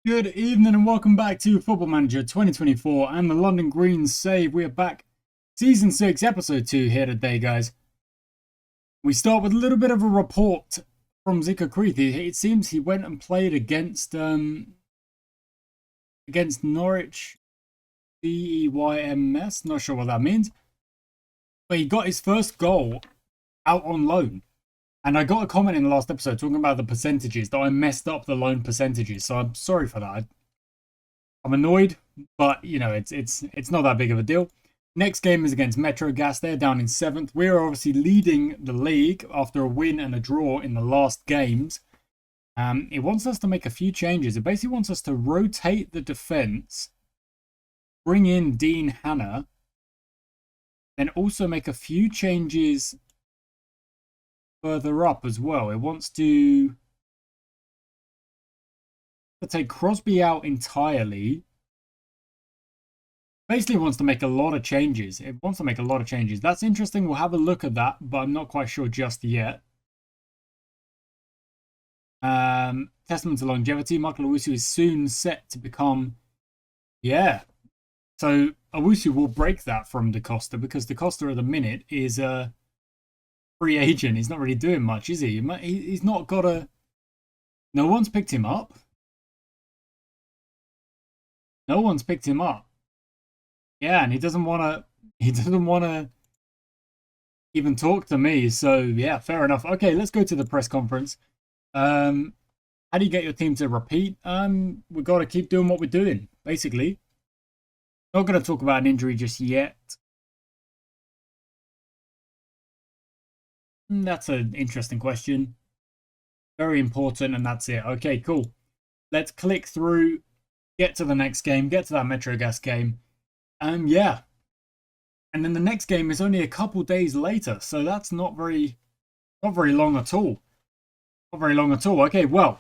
Good evening and welcome back to Football Manager 2024 and the London Greens save. We are back, Season 6, Episode 2 here today, guys. We start with a little bit of a report from Zika Creethy. It seems he went and played against Norwich DEYMS. Not sure what that means. But he got his first goal out on loan. And I got a comment in the last episode talking about the percentages, that I messed up the loan percentages. So I'm sorry for that. I'm annoyed, but you know, it's not that big of a deal. Next game is against Metro Gas. They're down in 7th. We're obviously leading the league after a win and a draw in the last games. It wants us to make a few changes. It basically wants us to rotate the defense, bring in Dean Hanna, then also make a few changes further up as well. It wants to take Crosby out entirely. Basically wants to make a lot of changes. It wants to make a lot of changes. That's interesting. We'll have a look at that, but I'm not quite sure just yet. Testament to longevity. Michael Owusu is soon set to become... Yeah. So Owusu will break that from Da Costa, because Da Costa at the minute is a free agent. He's not really doing much, is he? He's not got a... No one's picked him up. No one's picked him up. Yeah, and he doesn't want to. He doesn't want to even talk to me. So yeah, fair enough. Okay, let's go to the press conference. How do you get your team to repeat? We've got to keep doing what we're doing, basically. Not going to talk about an injury just yet. That's an interesting question. Very important, and that's it. Okay, cool. Let's click through, get to the next game, get to that Metro Gas game. Yeah. And then the next game is only a couple days later, so that's not very long at all. Not very long at all. Okay, well,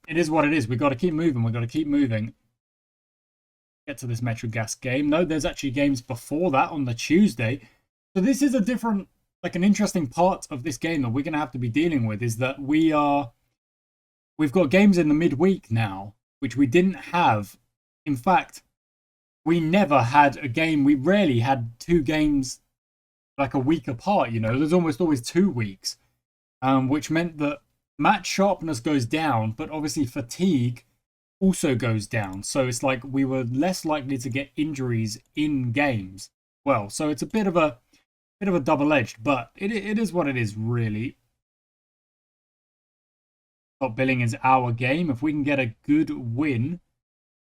it is what it is. We've got to keep moving. We've got to keep moving. Get to this Metro Gas game. No, there's actually games before that on the Tuesday. So this is a different, like an interesting part of this game that we're going to have to be dealing with, is that we've got games in the midweek now, which we didn't have. In fact, we never had a game. We rarely had two games like a week apart, you know. There's almost always 2 weeks, which meant that match sharpness goes down, but obviously fatigue also goes down. So it's like we were less likely to get injuries in games. Well, so it's a bit of a double-edged, but it is what it is, really. Top billing is our game. If we can get a good win,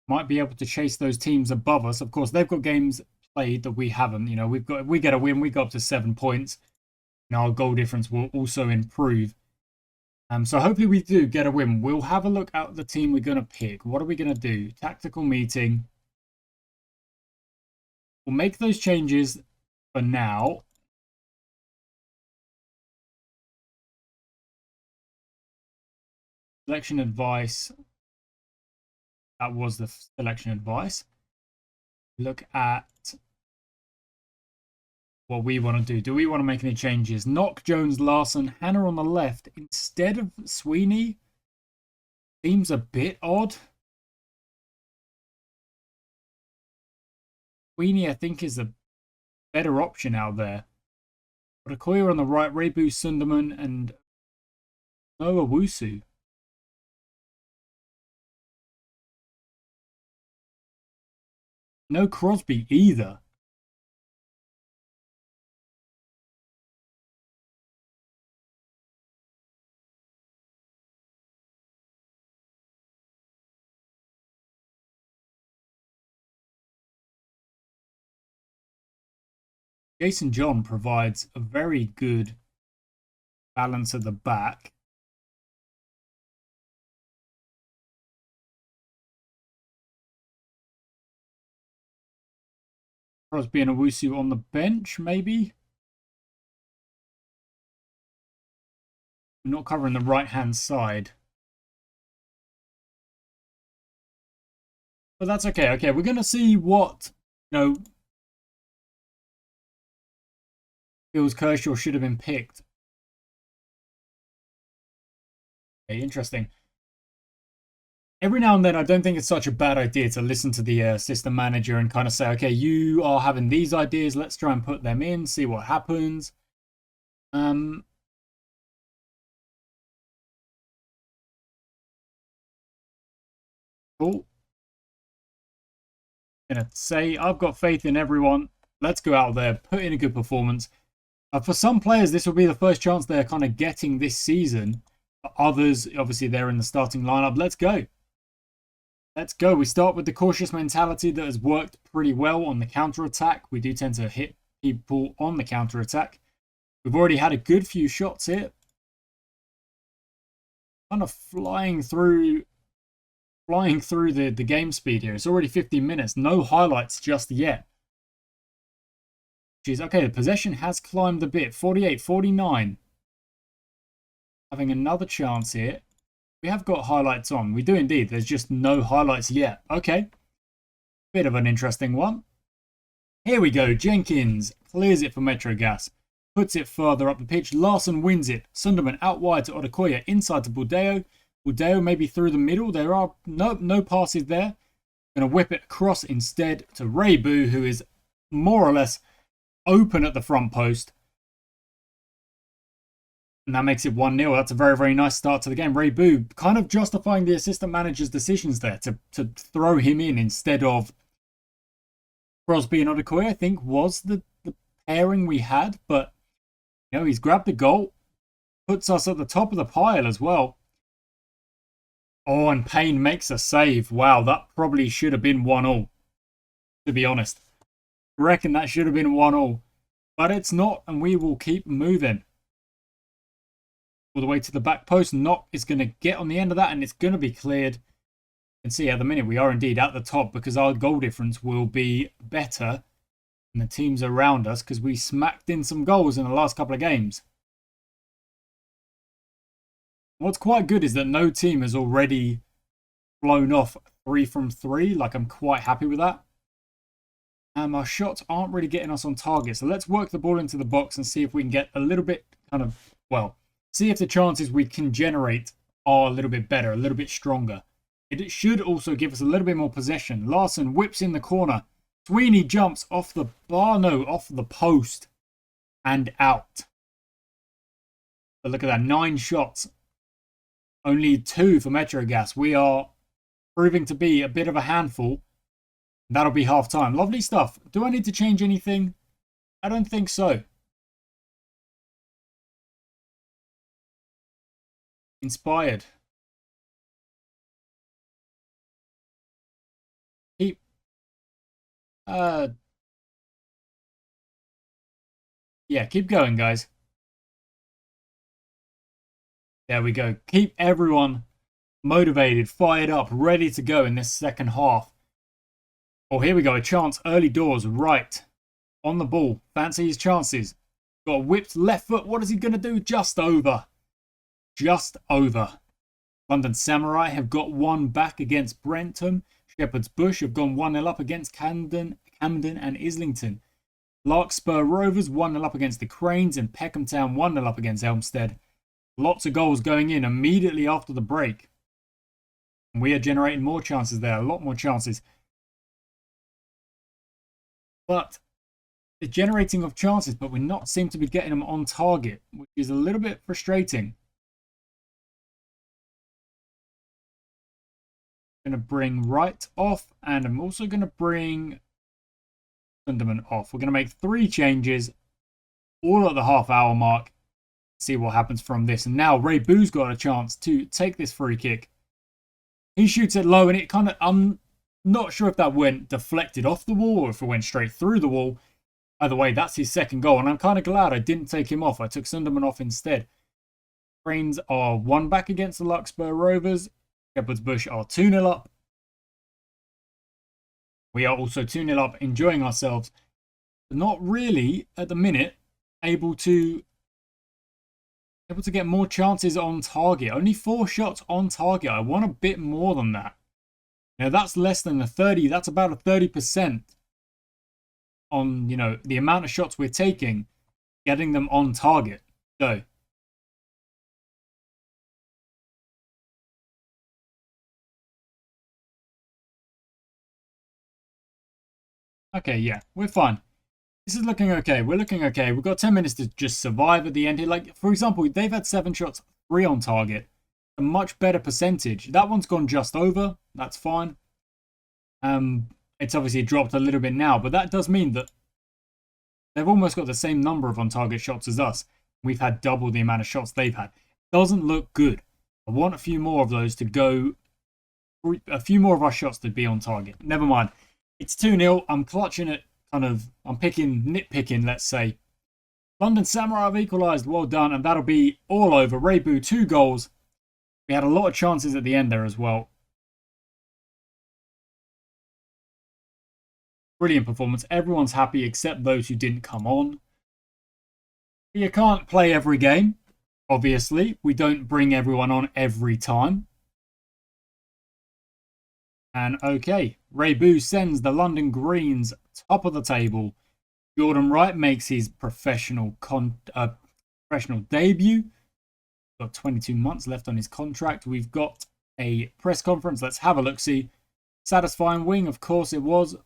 might be able to chase those teams above us. Of course, they've got games played that we haven't. You know, we get a win, we go up to 7 points. Now our goal difference will also improve. So hopefully we do get a win. We'll have a look at the team we're going to pick. What are we going to do? Tactical meeting. We'll make those changes for now. Selection advice. That was the selection advice. Look at what we want to do. Do we want to make any changes? Knock, Jones, Larson, Hannah on the left instead of Sweeney seems a bit odd. Sweeney, I think, is a better option out there. But Okoye on the right, Rebu, Sunderman, and Noah Wusu. No Crosby either. Jason John provides a very good balance at the back. Crosby and Owusu on the bench, maybe? We're not covering the right-hand side. But that's okay. Okay, we're going to see what, you know, feels Kershaw should have been picked. Okay, interesting. every now and then, I don't think it's such a bad idea to listen to the system manager and kind of say, okay, you are having these ideas. Let's try and put them in, see what happens. Cool. Gonna say I've got faith in everyone. Let's go out there, put in a good performance. For some players, this will be the first chance they're kind of getting this season. For others, obviously, they're in the starting lineup. Let's go. Let's go. We start with the cautious mentality that has worked pretty well on the counter-attack. We do tend to hit people on the counter-attack. We've already had a good few shots here. Kind of flying through the game speed here. It's already 15 minutes. No highlights just yet. Jeez, okay, the possession has climbed a bit. 48-49. Having another chance here. We have got highlights on. We do indeed. There's just no highlights yet. Okay. Bit of an interesting one. Here we go. Jenkins clears it for Metrogas. Puts it further up the pitch. Larson wins it. Sunderman out wide to Odukoya. Inside to Buldeo. Buldeo maybe through the middle. There are no passes there. Going to whip it across instead to Rebu, who is more or less open at the front post. And that makes it 1-0. That's a very, very nice start to the game. Rebu kind of justifying the assistant manager's decisions there to throw him in instead of Crosby and Odukoya, I think was the pairing we had. But, you know, he's grabbed the goal. Puts us at the top of the pile as well. Oh, and Payne makes a save. Wow, that probably should have been 1-1, to be honest. I reckon that should have been 1-1. But it's not, and we will keep moving. All the way to the back post. Knock is going to get on the end of that, and it's going to be cleared. You can see at the minute we are indeed at the top because our goal difference will be better than the teams around us because we smacked in some goals in the last couple of games. What's quite good is that no team has already blown off 3 from 3. Like, I'm quite happy with that. And our shots aren't really getting us on target. So let's work the ball into the box and see if we can get a little bit kind of, well, see if the chances we can generate are a little bit better, a little bit stronger. It should also give us a little bit more possession. Larson whips in the corner. Sweeney jumps off the bar, no, off the post and out. But look at that, 9 shots. Only 2 for Metrogas. We are proving to be a bit of a handful. That'll be half time. Lovely stuff. Do I need to change anything? I don't think so. Inspired. Keep. Yeah, keep going, guys. There we go. Keep everyone motivated, fired up, ready to go in this second half. Oh, here we go. A chance early doors. Right. On the ball. Fancy his chances. Got a whipped left foot. What is he going to do? Just over. Just over. London Samurai have got one back against Brentham. Shepherd's Bush have gone 1-0 up against Camden and Islington. Larkspur Rovers 1-0 up against the Cranes. And Peckham Town 1-0 up against Elmstead. Lots of goals going in immediately after the break. And we are generating more chances there. A lot more chances. But the generating of chances, but we not seem to be getting them on target, which is a little bit frustrating. Going to bring Wright off, and I'm also going to bring Sunderman off. We're going to make 3 changes, all at the half-hour mark. See what happens from this. And now Rebu's got a chance to take this free kick. He shoots it low, and it kind of, I'm not sure if that went deflected off the wall or if it went straight through the wall. Either way, that's his second goal, and I'm kind of glad I didn't take him off. I took Sunderman off instead. Cranes are 1 back against the Larkspur Rovers. Shepherd's Bush are 2-0 up. We are also 2-0 up, enjoying ourselves. But not really, at the minute, able to get more chances on target. Only 4 shots on target. I want a bit more than that. Now, that's less than a 30. That's about a 30% on, you know, the amount of shots we're taking, getting them on target. So, Okay, yeah, we're fine. This is looking okay. We're looking okay. We've got 10 minutes to just survive at the end here. Like, for example, they've had 7 shots, 3 on target. A much better percentage. That one's gone just over. That's fine. It's obviously dropped a little bit now, but that does mean that they've almost got the same number of on-target shots as us. We've had double the amount of shots they've had. Doesn't look good. I want a few more of those to go. A few more of our shots to be on target. Never mind. It's 2-0. I'm clutching it. I'm nitpicking, let's say. London Samurai have equalised. Well done. And that'll be all over. Reibu, 2 goals. We had a lot of chances at the end there as well. Brilliant performance. Everyone's happy except those who didn't come on. You can't play every game, obviously. We don't bring everyone on every time. And okay, Reibu sends the London Greens top of the table. Jordan Wright makes his professional debut. Got 22 months left on his contract. We've got a press conference. Let's have a look-see. Satisfying wing, of course it was. Of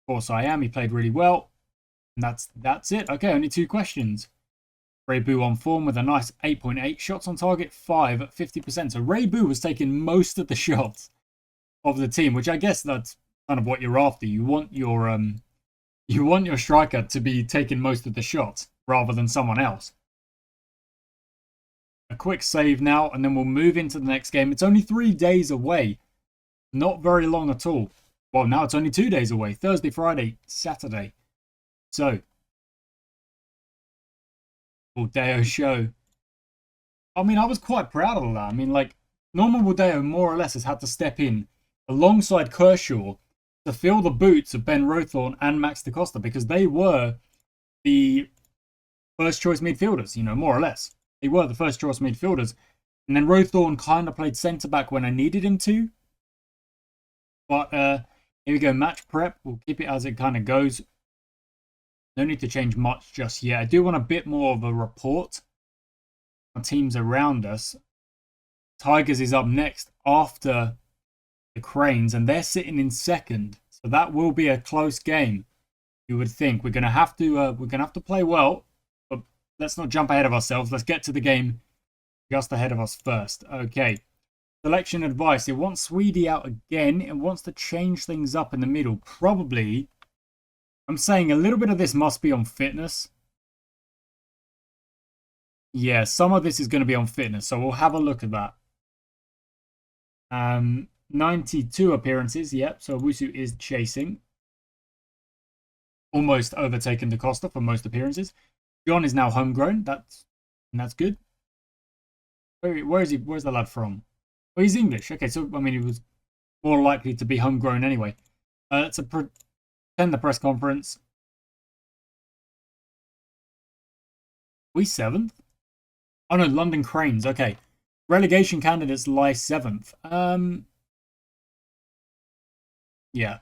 course I am. He played really well. And that's it. Okay, only 2 questions. Reibu on form with a nice 8.8 shots on target, 5 at 50%. So Reibu was taking most of the shots of the team, which I guess that's kind of what you're after. You want your striker to be taking most of the shots rather than someone else. A quick save now, and then we'll move into the next game. It's only 3 days away. Not very long at all. Well, now it's only 2 days away. Thursday, Friday, Saturday. So, Buldeo show. I mean, I was quite proud of that. I mean, like, Norman Buldeo more or less has had to step in alongside Kershaw to fill the boots of Ben Rothorn and Max da Costa because they were the first choice midfielders, more or less. They were the first choice midfielders. And then Rothorn kind of played centre back when I needed him to. But here we go, match prep. We'll keep it as it kind of goes. No need to change much just yet. I do want a bit more of a report on teams around us. Tigers is up next after the Cranes, and they're sitting in second. So that will be a close game. You would think we're gonna have to play well, but let's not jump ahead of ourselves. Let's get to the game just ahead of us first. Okay. Selection advice. It wants Sweetie out again. It wants to change things up in the middle. Probably. I'm saying a little bit of this must be on fitness. Yeah, some of this is going to be on fitness, so we'll have a look at that. 92 appearances, yep, so Wusu is chasing. Almost overtaken da Costa for most appearances. John is now homegrown, that's good. Where is he? Where's the lad from? Oh, he's English. Okay, so, I mean, he was more likely to be homegrown anyway. Let's attend the press conference. We 7th? Oh, no, London Cranes. Okay. Relegation candidates lie 7th. Yeah.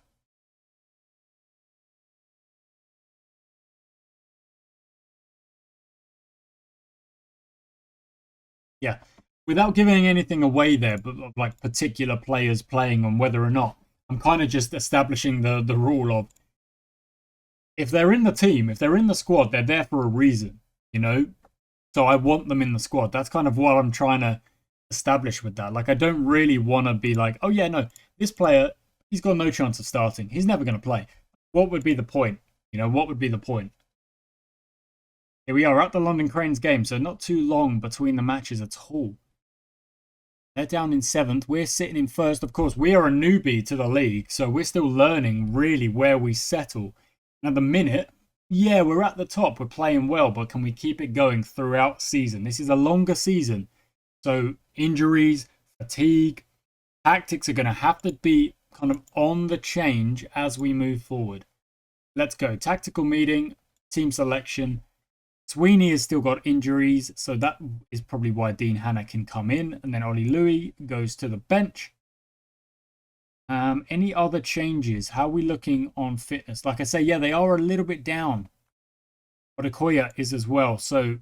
Yeah. Without giving anything away there, but like particular players playing and whether or not, I'm kind of just establishing the rule of if they're in the team, if they're in the squad, they're there for a reason, So I want them in the squad. That's kind of what I'm trying to establish with that. Like, I don't really want to be like, oh yeah, no, this player, he's got no chance of starting. He's never going to play. What would be the point? What would be the point? Here we are at the London Cranes game, so not too long between the matches at all. They're down in 7th. We're sitting in 1st. Of course, we are a newbie to the league, so we're still learning really where we settle. And at the minute, yeah, we're at the top. We're playing well, but can we keep it going throughout season? This is a longer season. So injuries, fatigue, tactics are going to have to be kind of on the change as we move forward. Let's go. Tactical meeting, team selection. Sweeney has still got injuries, so that is probably why Dean Hanna can come in. And then Ollie Louis goes to the bench. Any other changes? How are we looking on fitness? Like I say, yeah, they are a little bit down. But Okoya is as well. So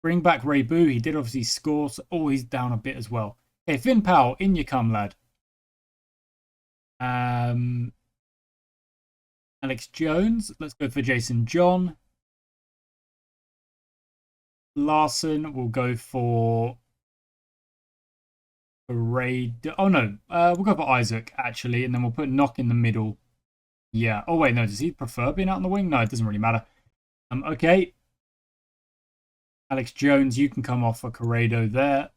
bring back Reibu. He did obviously score. So, oh, he's down a bit as well. Okay, Finn Powell, in you come, lad. Alex Jones. Let's go for Jason John. Larson will go for Raid. Oh no, we'll go for Isaac actually, and then we'll put Knock in the middle. Yeah. Oh wait, no. Does he prefer being out on the wing? No, it doesn't really matter. Okay. Alex Jones, you can come off for Corrado there.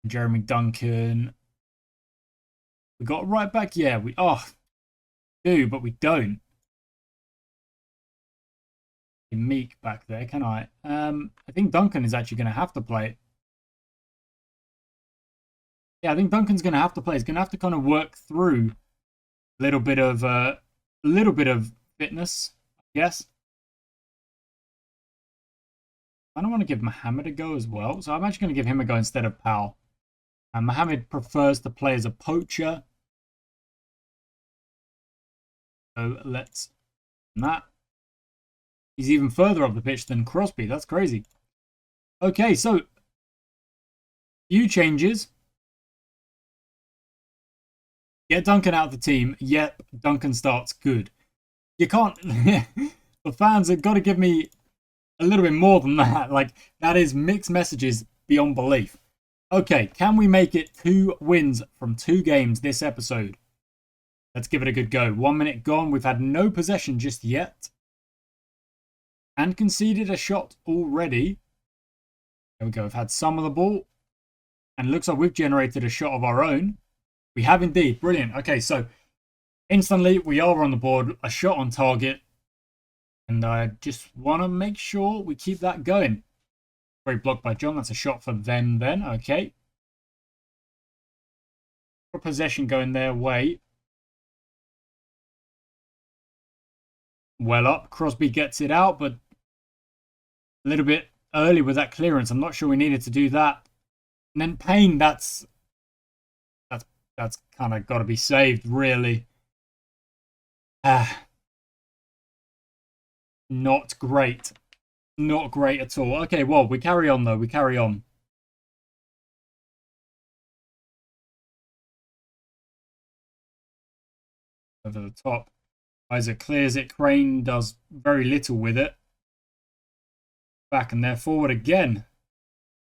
Jeremy Duncan. We got right back. Yeah, we do, but we don't. Meek back there, can I? I think Duncan is actually going to have to play. Yeah, I think Duncan's going to have to play. He's going to have to kind of work through a little bit of fitness, I guess. I don't want to give Mohammed a go as well, so I'm actually going to give him a go instead of Powell. And Mohammed prefers to play as a poacher. So let's that. He's even further up the pitch than Crosby. That's crazy. Okay, so few changes. Get Duncan out of the team. Yep, Duncan starts good. You can't... The fans have got to give me a little bit more than that. Like, that is mixed messages beyond belief. Okay, can we make it 2 wins from 2 games this episode? Let's give it a good go. 1 minute gone. We've had no possession just yet. And conceded a shot already. There we go. We've had some of the ball. And it looks like we've generated a shot of our own. We have indeed. Brilliant. Okay, so instantly we are on the board. A shot on target. And I just want to make sure we keep that going. Great block by John. That's a shot for them then. Okay. For possession going their way. Well up. Crosby gets it out, but a little bit early with that clearance. I'm not sure we needed to do that. And then Payne, that's kind of got to be saved, really. Not great. Not great at all. Okay, well, we carry on, though. We carry on. Over the top. Isaac clears it. Crane does very little with it. Back and they're forward again.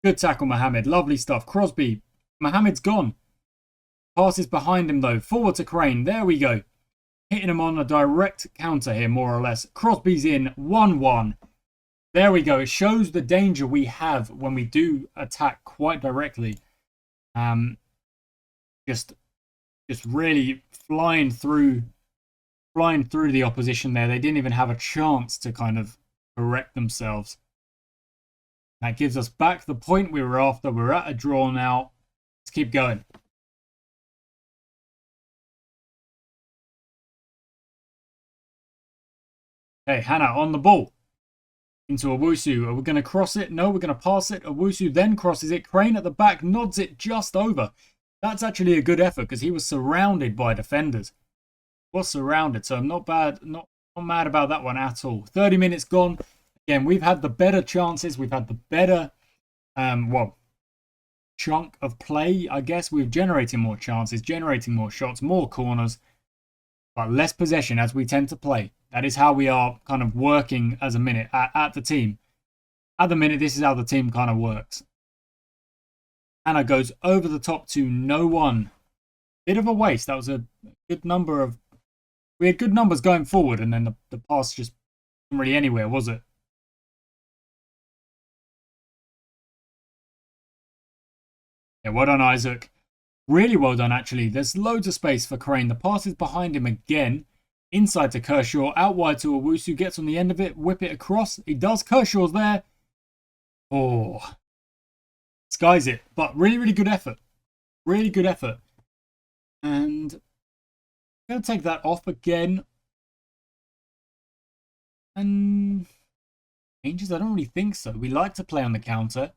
Good tackle, Mohammed. Lovely stuff. Crosby. Mohammed's gone. Passes behind him, though. Forward to Crane. There we go. Hitting him on a direct counter here, more or less. Crosby's in. 1-1. There we go. It shows the danger we have when we do attack quite directly. Just really flying through the opposition there. They didn't even have a chance to kind of correct themselves. That gives us back the point we were after. We're at a draw now. Let's keep going. Okay, Hannah on the ball. Into Owusu. Are we going to cross it? No, we're going to pass it. Owusu then crosses it. Crane at the back nods it just over. That's actually a good effort because he was surrounded by defenders. Was surrounded, so I'm not mad about that one at all. 30 minutes gone. Again, we've had the better chances. We've had the better, chunk of play, I guess. We're generating more chances, generating more shots, more corners, but less possession as we tend to play. That is how we are kind of working as a minute at the team. At the minute, this is how the team kind of works. Anna goes over the top to no one. Bit of a waste. That was a good number of... We had good numbers going forward, and then the pass just wasn't really anywhere, was it? Yeah, well done, Isaac. Really well done, actually. There's loads of space for Crane. The pass is behind him again. Inside to Kershaw. Out wide to Owusu. Gets on the end of it. Whip it across. He does. Kershaw's there. Oh. Skies it. But really, really good effort. Really good effort. And I'm going to take that off again. And changes? I don't really think so. We like to play on the counter.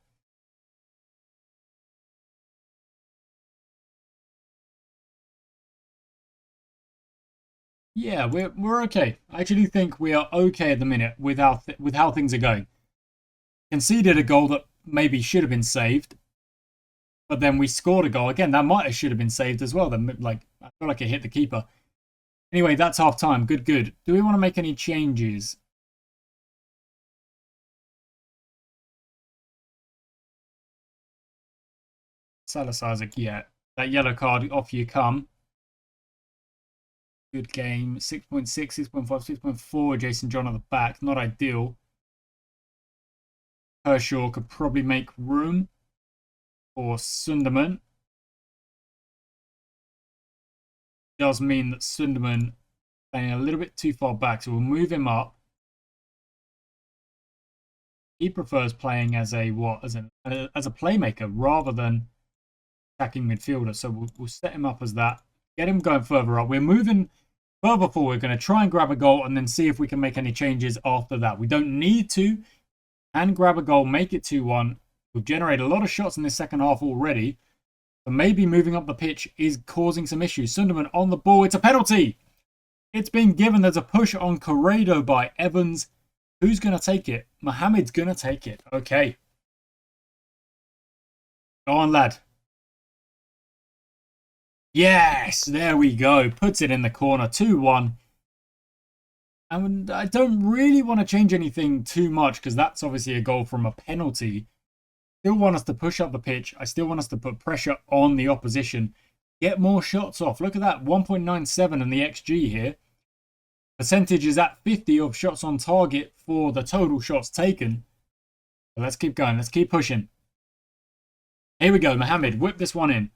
Yeah, we're okay. I actually think we are okay at the minute with how things are going. Conceded a goal that maybe should have been saved, but then we scored a goal again that should have been saved as well. Then I feel like it hit the keeper. Anyway, that's half time. Good, good. Do we want to make any changes? Salas Isaac, yeah. That yellow card, off you come. Good game. 6.6, 6.5, 6.4. Jason John at the back. Not ideal. Kershaw could probably make room for Sunderman. Does mean that Sunderman playing a little bit too far back, so we'll move him up. He prefers playing as a as a playmaker rather than attacking midfielder. So we'll set him up as that. Get him going further up. We're moving further forward. We're going to try and grab a goal and then see if we can make any changes after that. We don't need to. And grab a goal, make it 2-1. We've generated a lot of shots in the second half already. So maybe moving up the pitch is causing some issues. Sunderman on the ball. It's a penalty. It's been given. There's a push on Corredo by Evans. Who's going to take it? Mohamed's going to take it. Okay. Go on, lad. Yes, there we go. Puts it in the corner. 2-1. And I don't really want to change anything too much because that's obviously a goal from a penalty. Still want us to push up the pitch. I still want us to put pressure on the opposition. Get more shots off. Look at that. 1.97 in the XG here. Percentage is at 50 of shots on target for the total shots taken. So let's keep going. Let's keep pushing. Here we go. Mohamed, whip this one in.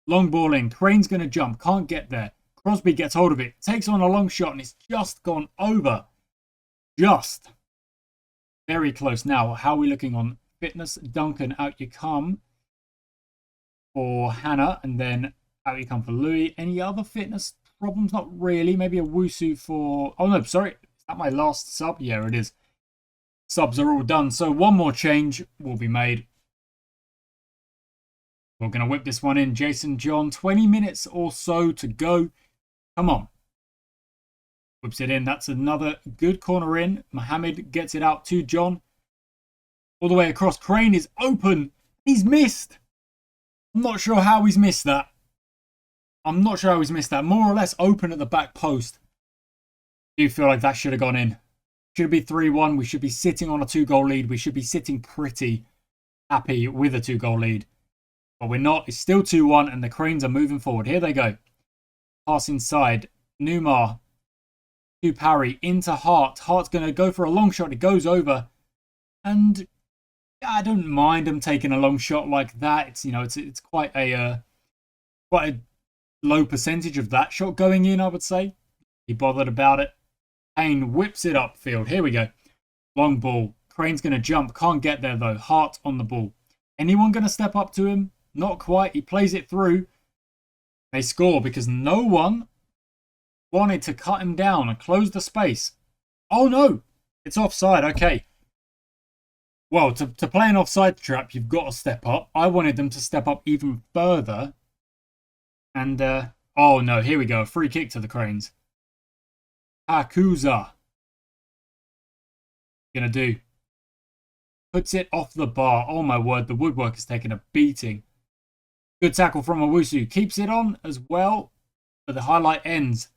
Long ball in. Crane's going to jump. Can't get there. Crosby gets hold of it. Takes on a long shot and it's just gone over. Just. Very close. Now, how are we looking on fitness? Duncan, out you come for Hannah. And then out you come for Louis. Any other fitness problems? Not really. Maybe a Wusu for... Oh, no, sorry. Is that my last sub? Yeah, it is. Subs are all done. So one more change will be made. We're going to whip this one in. Jason John, 20 minutes or so to go. Come on. Whips it in. That's another good corner in. Mohamed gets it out to John. All the way across. Crane is open. He's missed. I'm not sure how he's missed that. More or less open at the back post. I do feel like that should have gone in. Should be 3-1. We should be sitting on a 2-goal lead. We should be sitting pretty happy with a 2-goal lead. But we're not. It's still 2-1 and the Cranes are moving forward. Here they go. Pass inside. Newmar to Parry into Hart. Hart's going to go for a long shot. It goes over. And I don't mind him taking a long shot like that. It's, you know, it's quite a low percentage of that shot going in, I would say. He bothered about it. Payne whips it upfield. Here we go. Long ball. Crane's going to jump. Can't get there though. Hart on the ball. Anyone going to step up to him? Not quite. He plays it through. They score because no one wanted to cut him down and close the space. Oh no! It's offside. Okay. Well, to play an offside trap, you've got to step up. I wanted them to step up even further. And, oh no, here we go. Free kick to the Cranes. Hakuza. Gonna do. Puts it off the bar. Oh my word, the woodwork has taken a beating. Good tackle from Owusu. Keeps it on as well. But the highlight ends.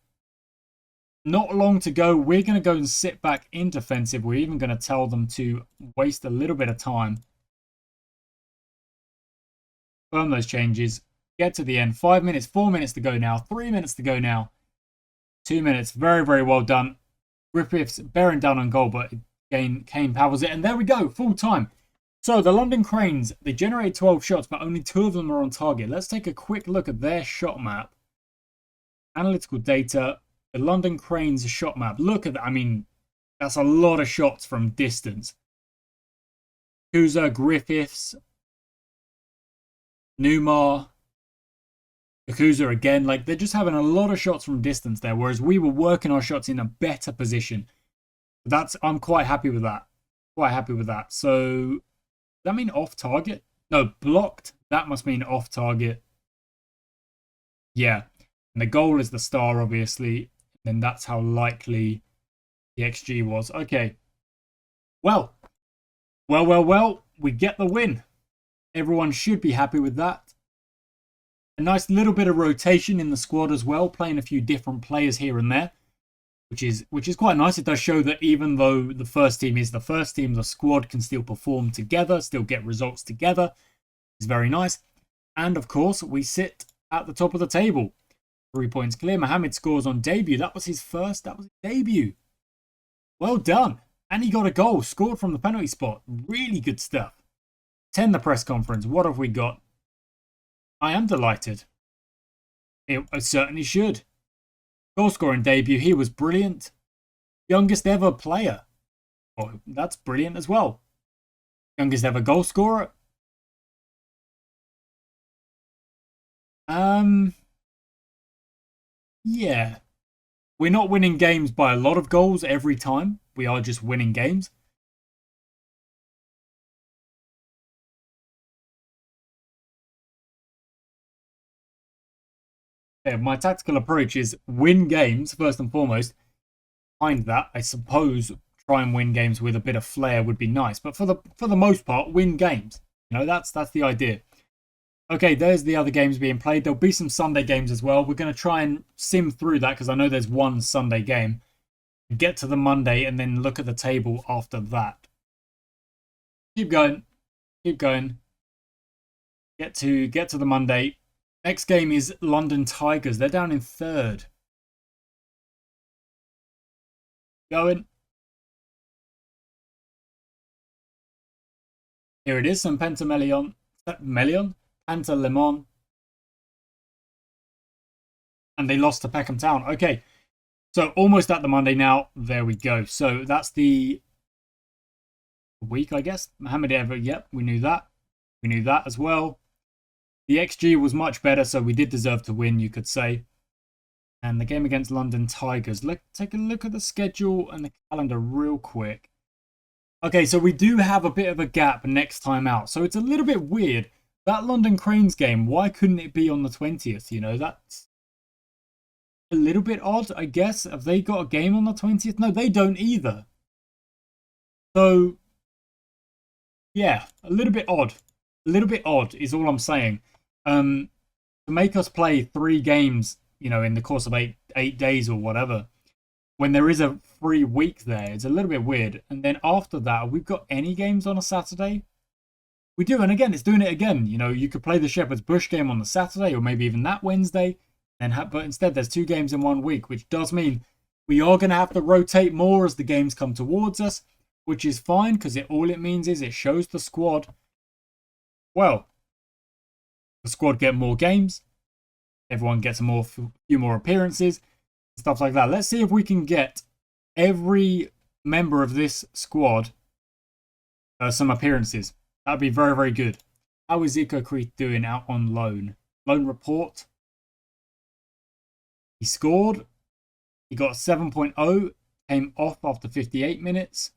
Not long to go. We're going to go and sit back in defensive. We're even going to tell them to waste a little bit of time. Firm those changes. Get to the end. 5 minutes, 4 minutes to go now. 3 minutes to go now. 2 minutes. Very, very well done. Griffiths bearing down on goal, but Kane powers it. And there we go. Full time. So the London Cranes, they generated 12 shots, but only 2 of them are on target. Let's take a quick look at their shot map. Analytical data. The London Cranes shot map. Look at that. I mean, that's a lot of shots from distance. Kuza, Griffiths, Newmar, Yakuza again. Like, they're just having a lot of shots from distance there, whereas we were working our shots in a better position. I'm quite happy with that. So, does that mean off target? No, blocked. That must mean off target. Yeah. And the goal is the star, obviously. And that's how likely the XG was. Okay. Well. We get the win. Everyone should be happy with that. A nice little bit of rotation in the squad as well, playing a few different players here and there, which is quite nice. It does show that even though the first team is the first team, the squad can still perform together, still get results together. It's very nice. And of course, we sit at the top of the table. 3 points clear. Mohamed scores on debut. That was his debut. Well done. And he got a goal, scored from the penalty spot. Really good stuff. 10 the press conference. What have we got? I am delighted. It certainly should. Goal scoring debut. He was brilliant. Youngest ever player. Oh, that's brilliant as well. Youngest ever goal scorer. Yeah. We're not winning games by a lot of goals every time. We are just winning games. Yeah, my tactical approach is win games first and foremost. Behind that, I suppose try and win games with a bit of flair would be nice, but for the most part, win games. You know, that's the idea. Okay, there's the other games being played. There'll be some Sunday games as well. We're going to try and sim through that because I know there's one Sunday game. Get to the Monday and then look at the table after that. Keep going. Keep going. Get to the Monday. Next game is London Tigers. They're down in 3rd. Going. Here it is, some Pentalemon. And they lost to Peckham Town. Okay, so almost at the Monday now. There we go. So that's the week, I guess. Mohamed ever. Yep, we knew that. We knew that as well. The XG was much better, so we did deserve to win, you could say. And the game against London Tigers. Take a look at the schedule and the calendar real quick. Okay, so we do have a bit of a gap next time out. So it's a little bit weird. That London Cranes game, why couldn't it be on the 20th? You know, that's a little bit odd, I guess. Have they got a game on the 20th? No, they don't either. So, yeah, a little bit odd. A little bit odd is all I'm saying. To make us play 3 games, you know, in the course of eight days or whatever, when there is a free week there, it's a little bit weird. And then after that, have we got any games on a Saturday? We do, and again, it's doing it again. You know, you could play the Shepherd's Bush game on the Saturday, or maybe even that Wednesday, but instead there's 2 games in 1 week, which does mean we are going to have to rotate more as the games come towards us, which is fine, because all it means is it shows the squad, well, the squad get more games, everyone gets a few more appearances, stuff like that. Let's see if we can get every member of this squad some appearances. That'd be very, very good. How is Zico Crete doing out on loan? Loan report. He scored. He got 7.0. Came off after 58 minutes.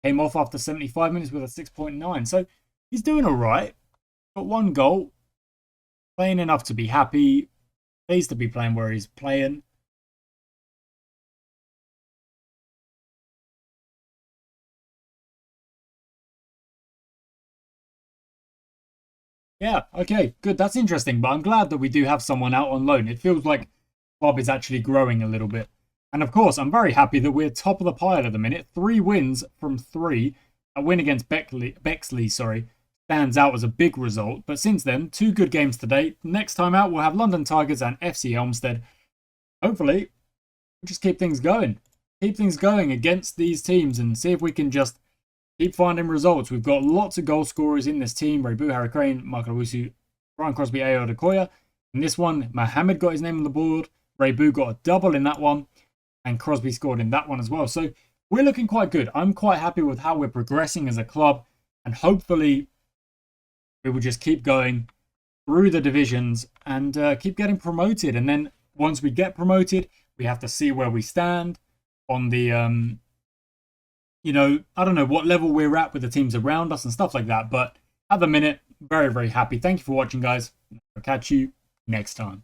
Came off after 75 minutes with a 6.9. So he's doing all right. Got 1 goal. Playing enough to be happy. Pleased to be playing where he's playing. Yeah, okay, good. That's interesting, but I'm glad that we do have someone out on loan. It feels like Bob is actually growing a little bit. And of course, I'm very happy that we're top of the pile at the minute. 3 wins from 3. A win against Bexley, stands out as a big result. But since then, 2 good games today. Next time out, we'll have London Tigers and FC Elmstead. Hopefully, we'll just keep things going. Keep things going against these teams and see if we can just keep finding results. We've got lots of goal scorers in this team. Rebu, Harry Crane, Michael Owusu, Brian Crosby, Ayo Adekoya. In this one, Mohamed got his name on the board. Rebu got a double in that one. And Crosby scored in that one as well. So we're looking quite good. I'm quite happy with how we're progressing as a club. And hopefully, we will just keep going through the divisions and keep getting promoted. And then once we get promoted, we have to see where we stand on the... you know, I don't know what level we're at with the teams around us and stuff like that. But at the minute, very, very happy. Thank you for watching, guys. I'll catch you next time.